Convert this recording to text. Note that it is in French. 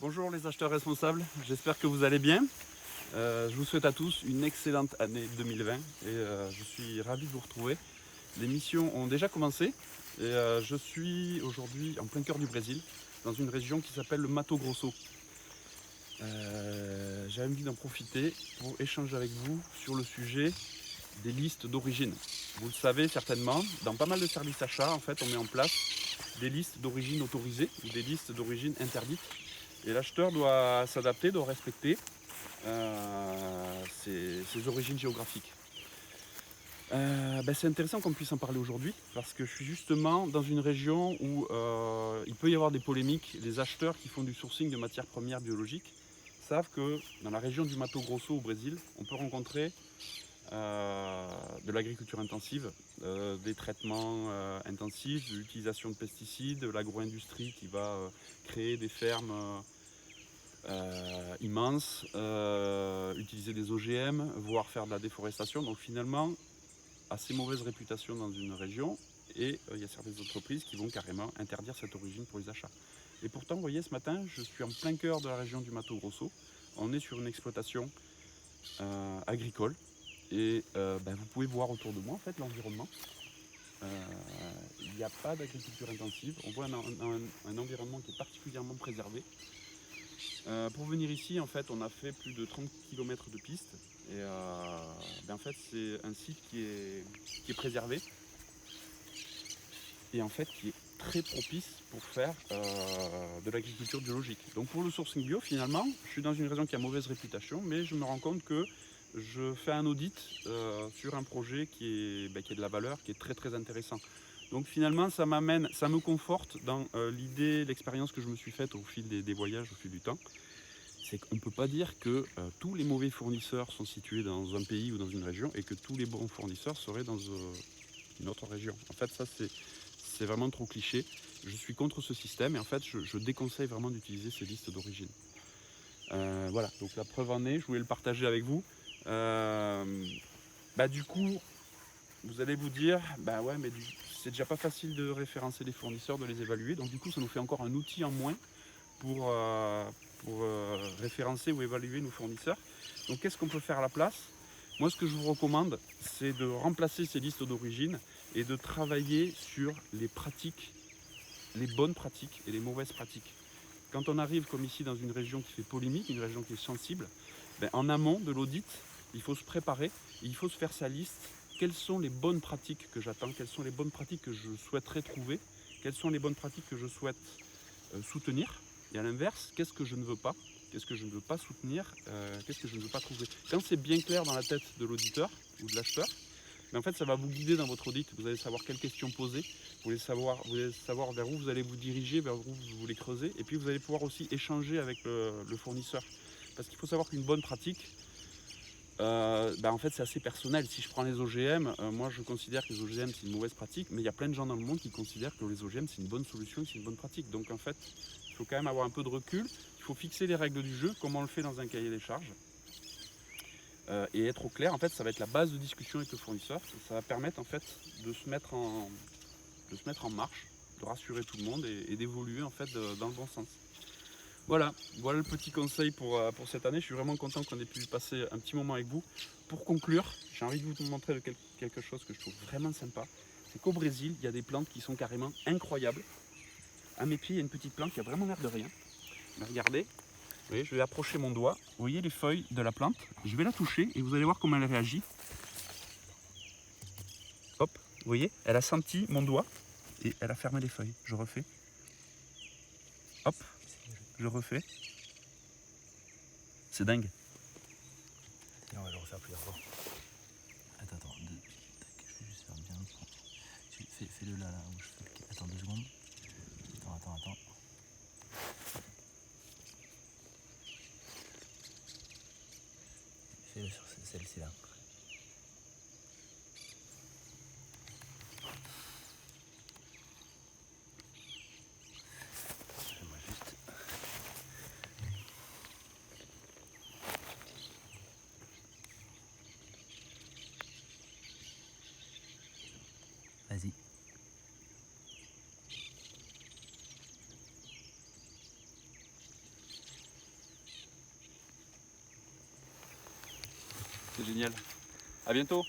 Bonjour les acheteurs responsables, j'espère que vous allez bien. Je vous souhaite à tous une excellente année 2020 et je suis ravi de vous retrouver. Les missions ont déjà commencé et je suis aujourd'hui en plein cœur du Brésil, dans une région qui s'appelle le Mato Grosso. J'ai envie d'en profiter pour échanger avec vous sur le sujet des listes d'origine. Vous le savez certainement, dans pas mal de services achats, en fait, on met en place des listes d'origine autorisées ou des listes d'origine interdites. Et l'acheteur doit s'adapter, doit respecter ses origines géographiques. C'est intéressant qu'on puisse en parler aujourd'hui parce que je suis justement dans une région où il peut y avoir des polémiques. Les acheteurs qui font du sourcing de matières premières biologiques savent que dans la région du Mato Grosso au Brésil, on peut rencontrer de l'agriculture intensive, des traitements intensifs, de l'utilisation de pesticides, de l'agro-industrie qui va créer des fermes immenses, utiliser des OGM, voire faire de la déforestation. Donc finalement, assez mauvaise réputation dans une région et il y a certaines entreprises qui vont carrément interdire cette origine pour les achats. Et pourtant, vous voyez, ce matin, je suis en plein cœur de la région du Mato Grosso. On est sur une exploitation agricole et vous pouvez voir autour de moi en fait l'environnement. Il n'y a pas d'agriculture intensive. On voit un environnement qui est particulièrement préservé. Pour venir ici, en fait, on a fait plus de 30 km de piste. Et en fait, c'est un site qui est préservé et en fait qui est très propice pour faire de l'agriculture biologique. Donc pour le sourcing bio, finalement, je suis dans une région qui a mauvaise réputation, mais je me rends compte que je fais un audit sur un projet qui est de la valeur, qui est très très intéressant. Donc finalement, ça me conforte dans l'idée, l'expérience que je me suis faite au fil des voyages, au fil du temps. C'est qu'on ne peut pas dire que tous les mauvais fournisseurs sont situés dans un pays ou dans une région et que tous les bons fournisseurs seraient dans une autre région. En fait, ça c'est vraiment trop cliché. Je suis contre ce système et en fait, je déconseille vraiment d'utiliser ces listes d'origine. Voilà, donc la preuve en est, je voulais le partager avec vous. Du coup, vous allez vous dire, ouais, mais c'est déjà pas facile de référencer les fournisseurs, de les évaluer. Donc du coup, ça nous fait encore un outil en moins pour référencer ou évaluer nos fournisseurs. Donc qu'est-ce qu'on peut faire à la place? Moi, ce que je vous recommande, c'est de remplacer ces listes d'origine et de travailler sur les pratiques, les bonnes pratiques et les mauvaises pratiques. Quand on arrive comme ici dans une région qui fait polémique, une région qui est sensible, en amont de l'audit, il faut se préparer, il faut se faire sa liste. Quelles sont les bonnes pratiques que j'attends? Quelles sont les bonnes pratiques que je souhaiterais trouver? Quelles sont les bonnes pratiques que je souhaite soutenir? Et à l'inverse, qu'est-ce que je ne veux pas? Qu'est-ce que je ne veux pas soutenir? Qu'est-ce que je ne veux pas trouver? Quand c'est bien clair dans la tête de l'auditeur ou de l'acheteur, en fait, ça va vous guider dans votre audit. Vous allez savoir quelles questions poser, vous allez savoir vers où vous allez vous diriger, vers où vous voulez creuser, et puis vous allez pouvoir aussi échanger avec le fournisseur. Parce qu'il faut savoir qu'une bonne pratique, en fait, c'est assez personnel. Si je prends les OGM, moi je considère que les OGM c'est une mauvaise pratique, mais il y a plein de gens dans le monde qui considèrent que les OGM c'est une bonne solution, c'est une bonne pratique. Donc en fait, il faut quand même avoir un peu de recul, il faut fixer les règles du jeu, comme on le fait dans un cahier des charges. Et être au clair, en fait, ça va être la base de discussion avec le fournisseur. Et ça va permettre en fait de se mettre en marche, de rassurer tout le monde et d'évoluer en fait dans le bon sens. Voilà le petit conseil pour cette année. Je suis vraiment content qu'on ait pu passer un petit moment avec vous. Pour conclure, j'ai envie de vous montrer quelque chose que je trouve vraiment sympa. C'est qu'au Brésil, il y a des plantes qui sont carrément incroyables. À mes pieds, il y a une petite plante qui a vraiment l'air de rien. Mais regardez, vous voyez, je vais approcher mon doigt. Vous voyez les feuilles de la plante? Je vais la toucher et vous allez voir comment elle réagit. Hop, vous voyez, elle a senti mon doigt et elle a fermé les feuilles. Je refais. Hop, je refais. C'est dingue. Et on va le refaire plusieurs fois. Attends, je vais juste faire bien. Fais-le là où je fais. Attends 2 secondes. Attends. Fais-le sur celle-ci là. Fais-moi juste. Vas-y. C'est génial. À bientôt.